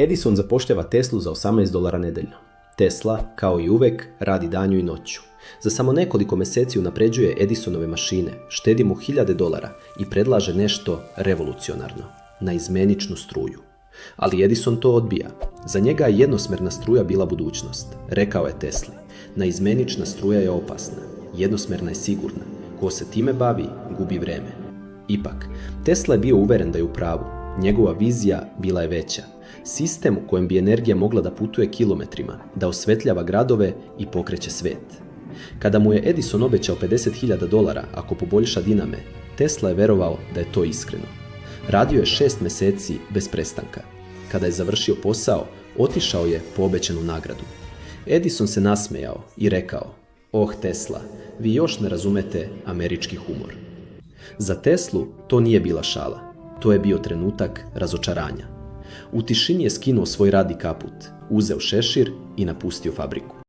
Edison zapošljava Teslu za $18 nedeljno. Tesla, kao i uvek, radi danju i noću. Za samo nekoliko mjeseci unapređuje Edisonove mašine, štedi mu $1000 i predlaže nešto revolucionarno, naizmeničnu struju. Ali Edison to odbija. Za njega je jednosmjerna struja bila budućnost. Rekao je Tesli, naizmenična struja je opasna, jednosmjerna je sigurna. Ko se time bavi, gubi vreme. Ipak, Tesla je bio uveren da je u pravu. Njegova vizija bila je veća. Sistem u kojem bi energija mogla da putuje kilometrima, da osvetljava gradove i pokreće svet. Kada mu je Edison obećao $50.000 ako poboljša diname, Tesla je verovao da je to iskreno. Radio je 6 mjeseci bez prestanka. Kada je završio posao, otišao je po obećanu nagradu. Edison se nasmejao i rekao: "Oh Tesla, vi još ne razumete američki humor." Za Teslu to nije bila šala. To je bio trenutak razočaranja. U tišini je skinuo svoj radni kaput, uzeo šešir i napustio fabriku.